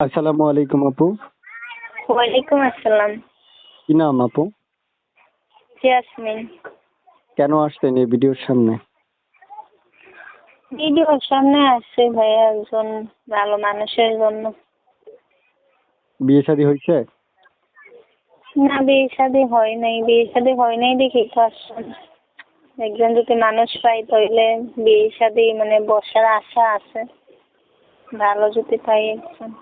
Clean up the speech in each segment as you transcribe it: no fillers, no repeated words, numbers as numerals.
আসসালামু আলাইকুম আপু। ওয়ালাইকুম আসসালাম। কি নাম আপু? জেসমিন। কেন আসছেন এই ভিডিওর সামনে? ভিডিওর সামনে আসছে ভাইয়া একজন ভালো মানুষের জন্য। বিয়ে শাদী হয়েছে? না, বিয়ে শাদী হয় নাই। বিয়ে শাদী হয় নাই দেখি তো আসছেন। একজন যদি মানুষ পাই তাহলে বিয়ে শাদী মানে বসার আশা আছে। ভালো যদি পাই একজন।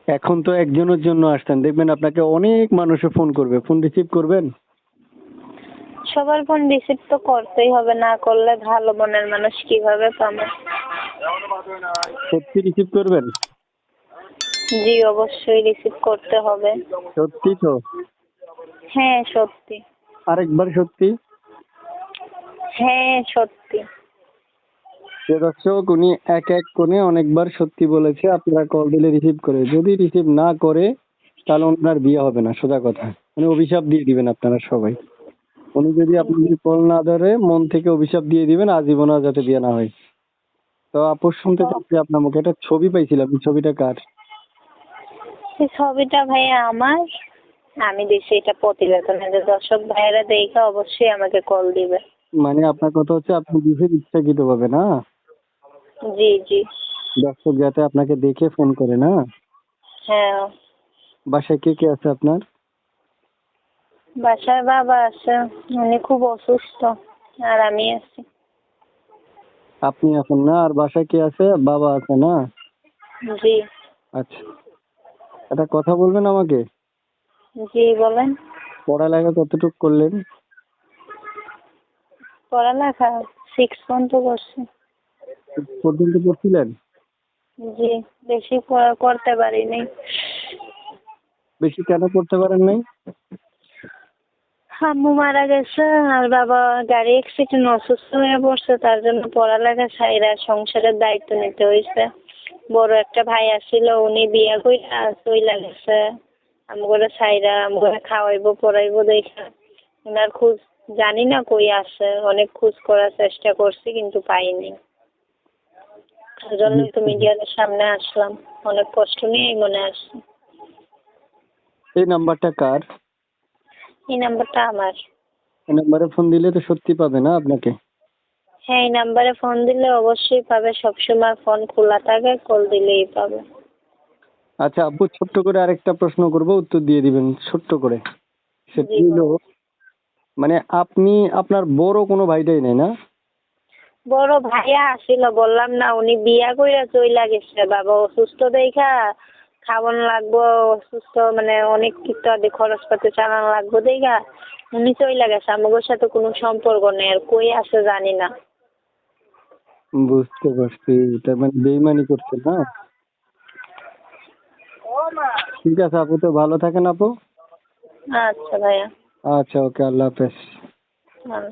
এখন তো একজনের জন্য আসছেন, দেখবেন আপনাকে অনেক মানুষে ফোন করবে, ফোন রিসিভ করবেন? সবার ফোন রিসিভ তো করতেই হবে, না করলে ভালো মনের মানুষ কিভাবে পাবো? সত্যি রিসিভ করবেন? জি, অবশ্যই রিসিভ করতে হবে। সত্যি তো? হ্যাঁ সত্যি। আরেকবার সত্যি? হ্যাঁ সত্যি। যে দর্শক, উনি এক এক করে অনেকবার সত্যি বলেছে, আপনারা কল দিলে রিসিভ করে। যদি রিসিভ না করে তাহলে ওনার বিয়ে হবে না, সোজা কথা। উনি অভিশাপ দিয়ে দিবেন আপনারা সবাই। উনি যদি আপনাদের কল না ধরে মন থেকে অভিশাপ দিয়ে দিবেন আজীবন আর যাতে বিয়ে না হয়। তো আপু, শুনতে চাচ্ছি আপনার মুখে একটা ছবি পাইছিলাম, এই ছবিটা কার? এই ছবিটা ভাইয়া আমার। আমি দিছি এটা প্রতিবেদনে, দর্শক ভাইয়েরা দেখে অবশ্যই আমাকে কল দিবে। মানে আপনার কথা হচ্ছে আপনি দিবেন ইচ্ছাকৃত ভাবে না? জি জি। দর্শক যাতে আপনাকে দেখে ফোন করে না? হ্যাঁ। বাসায় কে কে আছে আপনার? বাসায় বাবা আছে, উনি খুব অসুস্থ। আর আমি আছি। আপনি আছেন না, আর বাসায় কে আছে? বাবা আছে না? জি। আচ্ছা, একটা কথা বলবেন আমাকে? জি বলেন। পড়ালেখা কতটুকু করলেন? পড়ালেখা 6 পর্যন্ত করছি। পর্যন্ত পড়ছিলেন? জি। বেশি করতে পারিনি। বেশি কেন পড়তে পারেন নাই? আম্মু মারা গেছে আর বাবা গাড়ি অ্যাক্সিডেন্ট অসুস্থ হয়ে পড়ছে, তার জন্য পড়ালেখা ছাইরা সংসারের দায়িত্ব নিতে হয়েছে। বড় একটা ভাই আসছিল, উনি বিয়া কইরা চইলা গেছে। আমগরে ছাইরা আমগরে খাওয়াইবো পড়াইবো দেখা ওনার খোঁজ জানি না কই আছে। অনেক খোঁজ করার চেষ্টা করছি কিন্তু পাইনি। তার জন্যই তো মিডিয়ার সামনে আসলাম। অনেক কষ্ট নিয়েই মনে আসছে। এই নাম্বারটা কার? এই নাম্বারটা আমার। এই নাম্বারে ফোন দিলে তো সত্যি পাবে না আপনাকে? হ্যাঁ, এই নাম্বারে ফোন দিলে অবশ্যই পাবে। সবসময় ফোন খোলা থাকে, কল দিলেই পাবে। আচ্ছা আপু, ছোট্ট করে আরেকটা প্রশ্ন করব, উত্তর দিয়ে দিবেন ছোট্ট করে। সেটা জি হলো, বলুন। মানে আপনি আপনার বড় কোনো ভাইটাই নেই না? বড় ভাইয়া আসিল, বললাম না উনি বিয়া কইরা চইলা গেছে। বাবা অসুস্থ দেখা খাওয়ানো লাগবো, অসুস্থ মানে অনেক কিছু খরচ পাতি চালানো লাগবো দেখা উনি চইলা গেছে। আমাদের সাথে কোনো সম্পর্ক নেই, আর কই আছে জানি না। বুঝতে পারছি, এটা মানে বেইমানি করছে না? ঠিক আছে আপু, তো ভালো থাকেন আপু। আচ্ছা ভাইয়া। আচ্ছা, ওকে, আল্লাহ হাফেজ। ভালো।